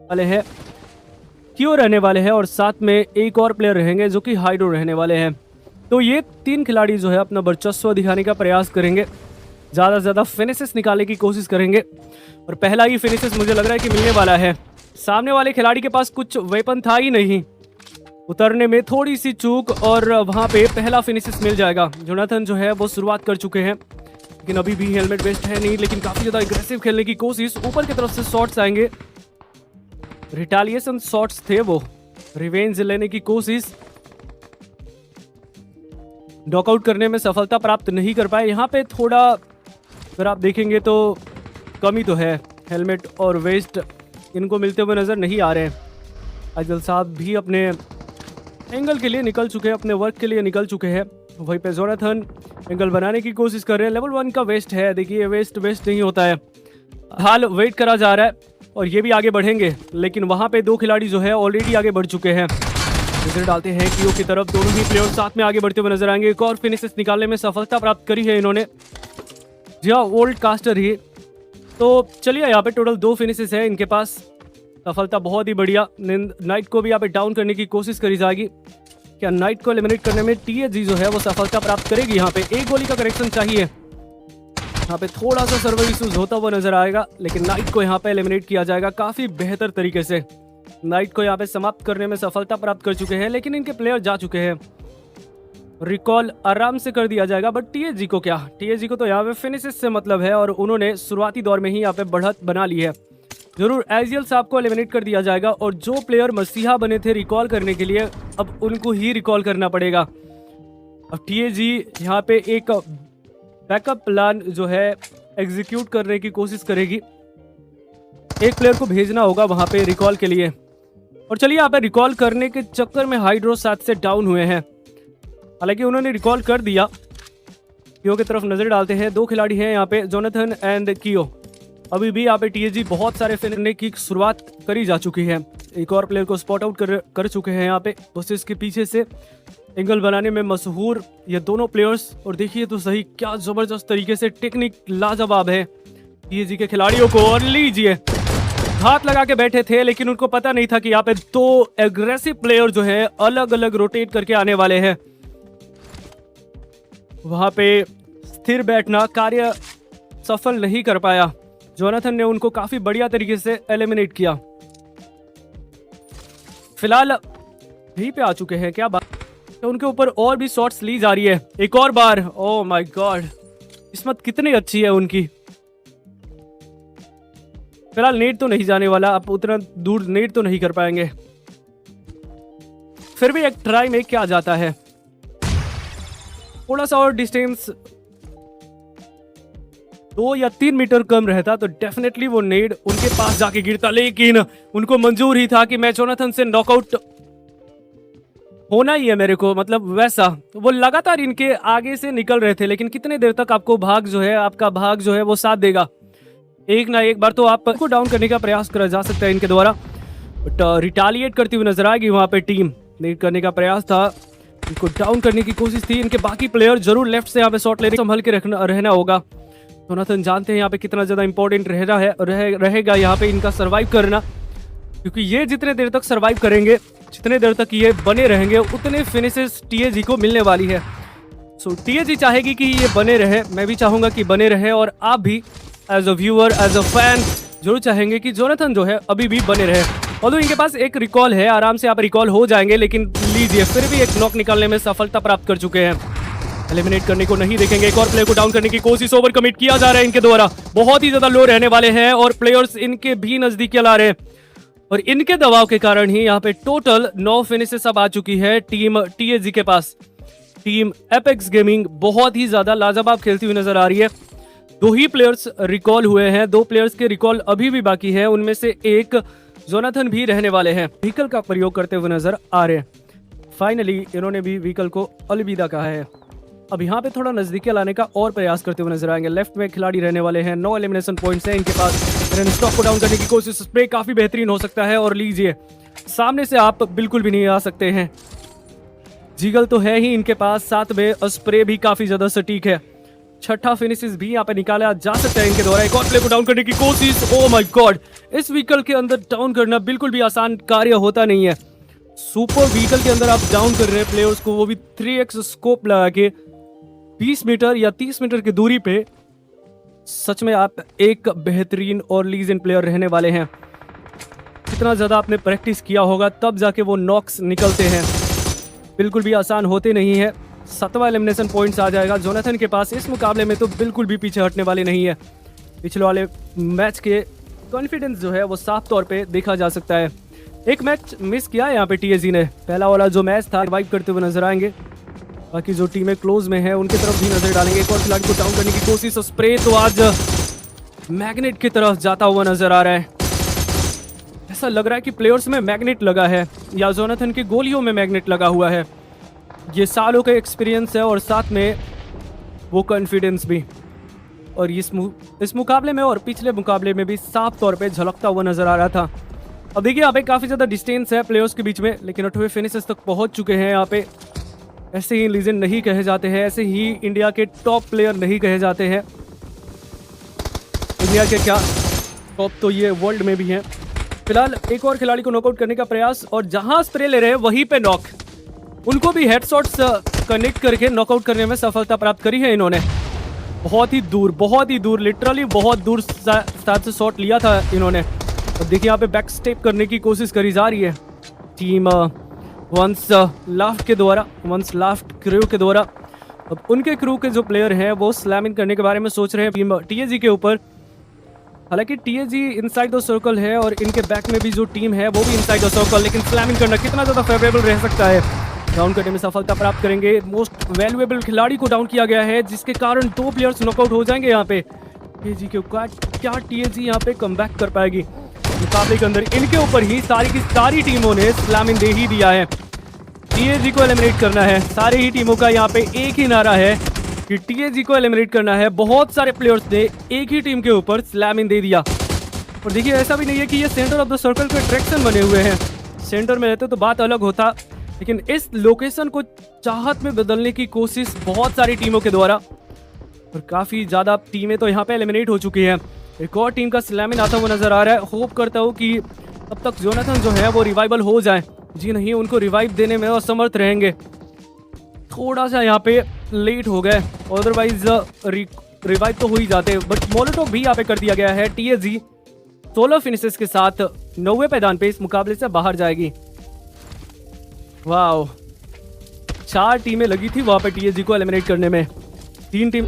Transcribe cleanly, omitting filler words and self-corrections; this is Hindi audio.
वाले हैं, क्यों रहने वाले हैं और साथ में एक और प्लेयर रहेंगे जो कि हाइड्रो रहने वाले हैं। तो ये 3 खिलाड़ी जो है अपना वर्चस्व दिखाने का प्रयास करेंगे, ज़्यादा से ज़्यादा फिनिशेस निकालने की कोशिश करेंगे और पहला ही फिनिशेस मुझे लग रहा है कि मिलने वाला है। सामने वाले खिलाड़ी के पास कुछ वेपन था ही नहीं, उतरने में थोड़ी सी चूक और वहाँ पे पहला फिनिशेस मिल जाएगा। जोनाथन जो है वो शुरुआत कर चुके हैं, लेकिन अभी भी हेलमेट वेस्ट है नहीं, लेकिन काफ़ी ज़्यादा एग्रेसिव खेलने की कोशिश। ऊपर की तरफ से शॉट्स आएंगे, रिटालिएशन शॉट्स थे वो, रिवेंज लेने की कोशिश। नॉकआउट करने में सफलता प्राप्त नहीं कर पाए। यहाँ पे थोड़ा अगर आप देखेंगे तो कमी तो है, हेलमेट और वेस्ट इनको मिलते हुए नज़र नहीं आ रहे हैं। अजल साहब भी अपने एंगल के लिए निकल चुके हैं, अपने वर्क के लिए निकल चुके हैं। वहीं पे जोनाथन एंगल बनाने की कोशिश कर रहे हैं। लेवल 1 का वेस्ट है, देखिए वेस्ट नहीं होता है। हाल वेट करा जा रहा है और ये भी आगे बढ़ेंगे, लेकिन वहाँ पे 2 खिलाड़ी जो है ऑलरेडी आगे बढ़ चुके हैं। नजर डालते हैं कियो की तरफ, दोनों ही प्लेयर साथ में आगे बढ़ते हुए नजर आएंगे। एक और फिनिशेस निकालने में सफलता प्राप्त करी है इन्होंने, जी हाँ ओल्ड कास्टर ही। तो चलिए यहाँ पे टोटल 2 फिनिशेस है इनके पास, सफलता बहुत ही बढ़िया। नाइट को भी यहाँ पे डाउन करने की कोशिश करी जाएगी। क्या नाइट को एलिमिनेट करने में टीएजी जो है वो सफलता प्राप्त करेगी? यहाँ पे एक गोली का करेक्शन चाहिए, यहाँ पे थोड़ा सा सर्वर इश्यूज होता हुआ नजर आएगा, लेकिन नाइट को यहाँ पे एलिमिनेट किया जाएगा काफी बेहतर तरीके से। नाइट को यहाँ पे समाप्त करने में सफलता प्राप्त कर चुके हैं, लेकिन इनके प्लेयर जा चुके हैं। रिकॉल आराम से कर दिया जाएगा, बट टीएजी को क्या, टीएजी को तो यहाँ पे फिनिशेस से मतलब है और उन्होंने शुरुआती दौर में ही यहाँ पे बढ़त बना ली है। जरूर एजियल साहब को एलिमिनेट कर दिया जाएगा और जो प्लेयर मसीहा बने थे रिकॉल करने के लिए, अब उनको ही रिकॉल करना पड़ेगा। अब टीएजी यहाँ पे एक बैकअप प्लान जो है एग्जीक्यूट करने की कोशिश करेगी। एक प्लेयर को भेजना होगा वहां पे रिकॉल के लिए। और चलिए यहाँ पे रिकॉल करने के चक्कर में हाइड्रो 7 से डाउन हुए हैं, हालांकि उन्होंने रिकॉल कर दिया। कियो की तरफ नजर डालते हैं, 2 खिलाड़ी हैं यहाँ पे, जोनाथन एंड कियो। अभी भी यहाँ पे टीएजी बहुत सारे फिनिशने की शुरुआत करी जा चुकी है। एक और प्लेयर को स्पॉट आउट कर चुके हैं यहाँ पे, बसेस के पीछे से एंगल बनाने में मशहूर ये दोनों प्लेयर्स। और देखिए तो सही क्या जबरदस्त तरीके से टेक्निक लाजवाब है टीएजी के खिलाड़ियों को। और लीजिए हाथ लगा के बैठे थे, लेकिन उनको पता नहीं था कि यहाँ पे 2 एग्रेसिव प्लेयर जो है अलग अलग रोटेट करके आने वाले हैं। वहां पे स्थिर बैठना कार्य सफल नहीं कर पाया। जोनाथन ने उनको काफी बढ़िया तरीके से एलिमिनेट किया। फिलहाल यहीं पे आ चुके हैं, क्या बात, तो उनके ऊपर और भी शॉट्स ली जा रही है। एक और बार, ओह माय गॉड, किस्मत कितनी अच्छी है उनकी। फिलहाल नेट तो नहीं जाने वाला, आप उतना दूर नेट तो नहीं कर पाएंगे, फिर भी एक ट्राई में क्या जाता है। थोड़ा सा और डिस्टेंस 2 या 3 मीटर कम रहता तो डेफिनेटली वो नेड उनके पास जाके गिरता, लेकिन उनको मंजूर ही था कि मैं जोनाथन से नॉकआउट होना ही है मेरे को, मतलब वैसा वो लगातार इनके आगे से निकल रहे थे। लेकिन कितने देर तक आपको भाग जो है, आपका भाग जो है वो साथ देगा? एक ना एक बार तो आपको डाउन करने का प्रयास करा जा सकता है इनके द्वारा, बट रिटालिएट करती हुई नजर आएगी। वहां पे टीम नीड करने का प्रयास था, इनको डाउन करने की कोशिश थी। इनके बाकी प्लेयर जरूर लेफ्ट से यहाँ पे शॉट लेने संभल के रहना होगा। जोनाथन जानते हैं यहाँ पे कितना ज्यादा इंपॉर्टेंट रहेगा यहाँ पे इनका सर्वाइव करना, क्योंकि ये जितने देर तक सर्वाइव करेंगे, जितने देर तक ये बने रहेंगे, उतने फिनिशेस टीएजी को मिलने वाली है। सो टीएजी चाहेगी कि ये बने रहे, मैं भी चाहूंगा कि बने रहे, और आप भी as a viewer, as a fan जरूर चाहेंगे कि जोनाथन जो है अभी भी बने रहे। और इनके पास एक रिकॉल है, आराम से आप रिकॉल हो जाएंगे, लेकिन लीजिए फिर भी एक नॉक निकालने में सफलता प्राप्त कर चुके हैं। एलिमिनेट करने को नहीं देखेंगे, एक और प्लेयर को डाउन करने की कोशिश ओवर कमिट किया जा रहा है इनके द्वारा। बहुत ही ज्यादा लो रहने वाले हैं और प्लेयर्स इनके भी नजदीक ला रहे हैं, और इनके दबाव के कारण ही यहाँ पे टोटल 9 फिनिशेस अब आ चुकी है टीम टीएजी के पास। टीम एपेक्स गेमिंग बहुत ही ज्यादा लाजवाब खेलती हुई नजर आ रही है। 2 ही प्लेयर्स रिकॉल हुए हैं, 2 प्लेयर्स के रिकॉल अभी भी बाकी है, उनमें से एक जोनाथन भी रहने वाले हैं। व्हीकल का प्रयोग करते हुए नजर आ रहे हैं। फाइनली इन्होंने भी व्हीकल को अलविदा कहा है। अब यहाँ पे थोड़ा नजदीक लाने का और प्रयास करते हुए नजर आएंगे। लेफ्ट में खिलाड़ी रहने वाले हैं, 9 एलिमिनेशन पॉइंट्स हैं इनके पास। स्टॉक को डाउन करने की कोशिश, स्प्रे काफी बेहतरीन हो सकता है, और लीजिए सामने से आप बिल्कुल भी नहीं आ सकते हैं। जिगल तो है ही इनके पास, साथ में स्प्रे भी काफी ज्यादा सटीक है। छठा फिनिशेस भी यहाँ पे निकाला जा सकता है इनके द्वारा। एक और प्ले को डाउन करने की कोशिश। ओ माय गॉड, इस व्हीकल के अंदर डाउन करना बिल्कुल भी आसान कार्य होता नहीं है। सुपर व्हीकल के अंदर आप डाउन कर रहे हैं प्लेयर्स को, वो भी 3x स्कोप लगा के 20 मीटर या 30 मीटर की दूरी पे। सच में आप एक बेहतरीन और लीजेंड प्लेयर रहने वाले हैं। कितना ज़्यादा आपने प्रैक्टिस किया होगा तब जाके वो नॉक्स निकलते हैं, बिल्कुल भी आसान होते नहीं है। 7वां एलिमिनेशन पॉइंट्स आ जाएगा जोनाथन के पास। इस मुकाबले में तो बिल्कुल भी पीछे हटने वाले नहीं है। पिछले वाले मैच के कॉन्फिडेंस जो है वो साफ तौर पे देखा जा सकता है। एक मैच मिस किया है यहाँ पे टीएजी ने। पहला वाला जो मैच था रिवाइव करते हुए नजर आएंगे। बाकी जो टीमें क्लोज में है उनकी तरफ भी नजर डालेंगे। एक और खिलाड़ी को डाउन करने की कोशिश। स्प्रे तो आज मैग्नेट की तरफ जाता हुआ नजर आ रहा है। ऐसा लग रहा है कि प्लेयर्स में मैग्नेट लगा है या जोनाथन की गोलियों में मैग्नेट लगा हुआ है। ये सालों का एक्सपीरियंस है और साथ में वो कॉन्फिडेंस भी। और इस मुकाबले में और पिछले मुकाबले में भी साफ तौर पे झलकता हुआ नजर आ रहा था। अब देखिए यहाँ पे काफ़ी ज़्यादा डिस्टेंस है प्लेयर्स के बीच में, लेकिन 8वें फिनिशेस तक पहुंच चुके हैं यहाँ पे। ऐसे ही लीजेंड नहीं कहे जाते हैं, ऐसे ही इंडिया के टॉप प्लेयर नहीं कहे जाते हैं। इंडिया के क्या टॉप तो ये वर्ल्ड में भी हैं। फिलहाल एक और खिलाड़ी को नॉकआउट करने का प्रयास, और जहां स्प्रे ले रहे हैं वहीं पे नॉक। उनको भी हेडशॉट्स कनेक्ट करके नॉकआउट करने में सफलता प्राप्त करी है इन्होंने। बहुत ही दूर, लिटरली बहुत दूर से शॉट लिया था इन्होंने। और देखिए यहाँ पे बैक स्टेप करने की कोशिश करी जा रही है टीम वंस लाफ्ट के द्वारा, वंस लाफ्ट क्रू के द्वारा। अब उनके क्रू के जो प्लेयर हैं वो स्लैमिंग करने के बारे में सोच रहे हैं टीम टीएजी के ऊपर। हालांकि टीएजी इनसाइड द सर्कल है और इनके बैक में भी जो टीम है वो भी इनसाइड द सर्कल, लेकिन स्लैमिंग करना कितना ज़्यादा फेवरेबल रह सकता है। डाउन करने में सफलता प्राप्त करेंगे। मोस्ट वैल्यूएबल खिलाड़ी को डाउन किया गया है, जिसके कारण 2 प्लेयर्स नॉकआउट हो जाएंगे यहाँ पे टीएजी के ऊपर। क्या टीएजी यहाँ पे कमबैक कर पाएगी? मुकाबले के अंदर इनके ऊपर ही सारी की सारी टीमों ने स्लैमिंग दे ही दिया है। टीएजी को एलिमिनेट करना है। सारी ही टीमों का यहाँ पे एक ही नारा है कि टीएजी को एलिमिनेट करना है। बहुत सारे प्लेयर्स ने एक ही टीम के ऊपर स्लैमिंग दे दिया। और देखिए ऐसा भी नहीं है कि ये सेंटर ऑफ द सर्कल के अट्रैक्शन बने हुए हैं। सेंटर में रहते तो बात अलग होता, लेकिन इस लोकेशन को चाहत में बदलने की कोशिश बहुत सारी टीमों के द्वारा, और काफ़ी ज़्यादा टीमें तो यहाँ पे एलिमिनेट हो चुकी हैं। एक और टीम का स्लैमिंग आता हुआ नजर आ रहा है। होप करता हूँ कि तब तक जोनाथन जो है वो रिवाइवल हो जाए। जी नहीं, उनको रिवाइव देने में असमर्थ रहेंगे। थोड़ा सा यहाँ पे लेट हो गए, अदरवाइज रिवाइव तो हो ही जाते। बट मोलोटोव भी यहाँ पे कर दिया गया है। टीएजी 16 फिनिशेस के साथ 9वें मैदान पे इस मुकाबले से बाहर जाएगी। वाह, 4 टीमें लगी थी वहां पे टीएजी को एलिमिनेट करने में। 3 टीम